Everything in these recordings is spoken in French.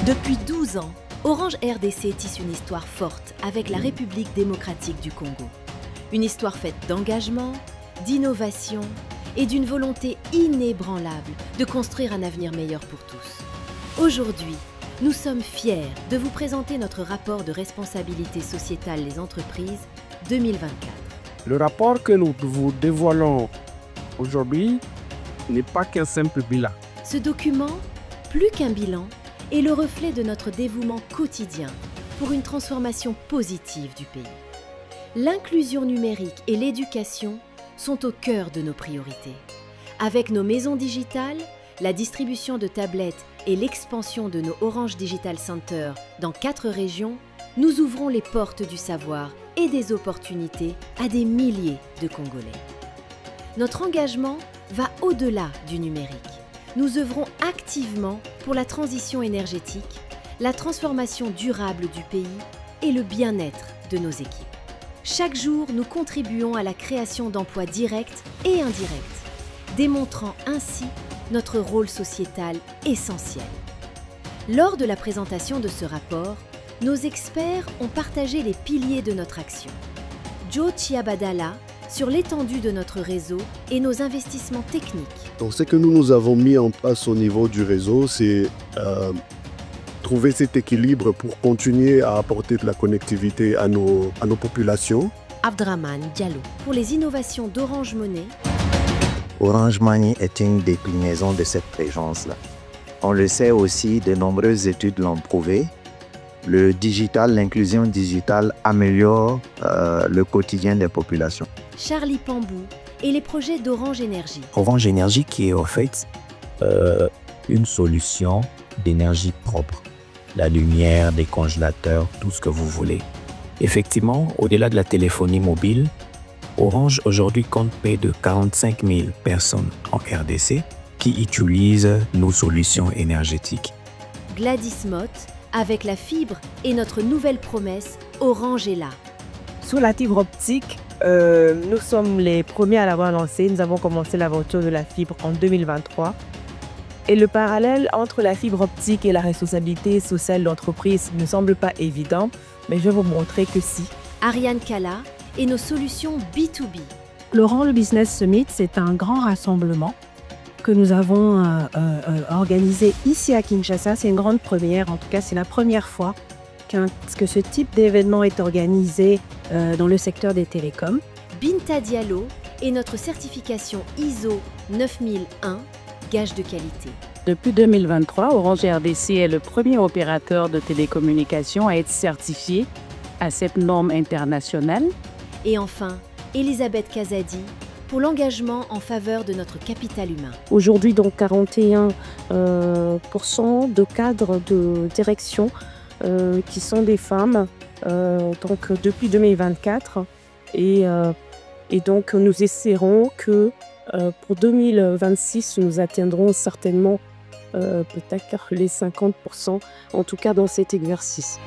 Depuis 12 ans, Orange RDC tisse une histoire forte avec la République démocratique du Congo. Une histoire faite d'engagement, d'innovation et d'une volonté inébranlable de construire un avenir meilleur pour tous. Aujourd'hui, nous sommes fiers de vous présenter notre rapport de responsabilité sociétale des entreprises 2024. Le rapport que nous vous dévoilons aujourd'hui n'est pas qu'un simple bilan. Ce document, plus qu'un bilan, est le reflet de notre dévouement quotidien pour une transformation positive du pays. L'inclusion numérique et l'éducation sont au cœur de nos priorités. Avec nos maisons digitales, la distribution de tablettes et l'expansion de nos Orange Digital Center dans 4 régions, nous ouvrons les portes du savoir et des opportunités à des milliers de Congolais. Notre engagement va au-delà du numérique. Nous œuvrons activement pour la transition énergétique, la transformation durable du pays et le bien-être de nos équipes. Chaque jour, nous contribuons à la création d'emplois directs et indirects, démontrant ainsi notre rôle sociétal essentiel. Lors de la présentation de ce rapport, nos experts ont partagé les piliers de notre action. Joe Chiabadala sur l'étendue de notre réseau et nos investissements techniques. Donc, ce que nous avons mis en place au niveau du réseau, c'est trouver cet équilibre pour continuer à apporter de la connectivité à nos populations. Abdraman Diallo pour les innovations d'Orange Money. Orange Money est une déclinaison de cette présence-là. On le sait aussi, de nombreuses études l'ont prouvé. Le digital, l'inclusion digitale améliore le quotidien des populations. Charlie Pambou et les projets d'Orange Énergie. Orange Énergie qui est en fait une solution d'énergie propre. La lumière, des congélateurs, tout ce que vous voulez. Effectivement, au-delà de la téléphonie mobile, Orange aujourd'hui compte près de 45 000 personnes en RDC qui utilisent nos solutions énergétiques. Gladys Mott avec la fibre et notre nouvelle promesse, Orange est là. Sur la fibre optique, nous sommes les premiers à l'avoir lancée. Nous avons commencé l'aventure de la fibre en 2023. Et le parallèle entre la fibre optique et la responsabilité sociale d'entreprise ne semble pas évident, mais je vais vous montrer que si. Ariane Kala et nos solutions B2B. L'Orange Business Summit, c'est un grand rassemblement que nous avons organisé ici à Kinshasa. C'est une grande première, en tout cas c'est la première fois que ce type d'événement est organisé dans le secteur des télécoms. Binta Diallo et notre certification ISO 9001, gage de qualité. Depuis 2023, Orange RDC est le premier opérateur de télécommunications à être certifié à cette norme internationale. Et enfin, Elisabeth Kazadi pour l'engagement en faveur de notre capital humain. Aujourd'hui, donc 41% de cadres de direction qui sont des femmes donc depuis 2024 et donc nous espérons que pour 2026 nous atteindrons certainement peut-être les 50% en tout cas dans cet exercice.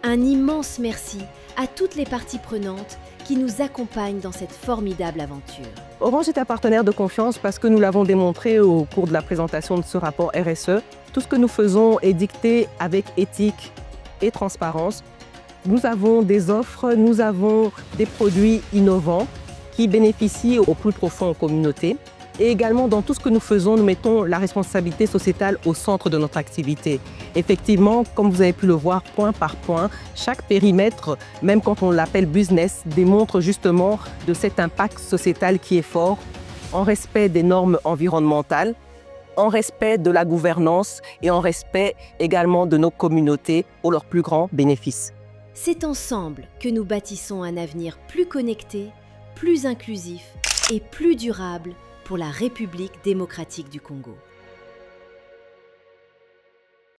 Un immense merci à toutes les parties prenantes qui nous accompagnent dans cette formidable aventure. Orange est un partenaire de confiance parce que nous l'avons démontré au cours de la présentation de ce rapport RSE. Tout ce que nous faisons est dicté avec éthique et transparence. Nous avons des offres, nous avons des produits innovants qui bénéficient au plus profond aux communautés. Et également, dans tout ce que nous faisons, nous mettons la responsabilité sociétale au centre de notre activité. Effectivement, comme vous avez pu le voir point par point, chaque périmètre, même quand on l'appelle business, démontre justement de cet impact sociétal qui est fort, en respect des normes environnementales, en respect de la gouvernance et en respect également de nos communautés pour leur plus grand bénéfice. C'est ensemble que nous bâtissons un avenir plus connecté, plus inclusif et plus durable pour la République démocratique du Congo.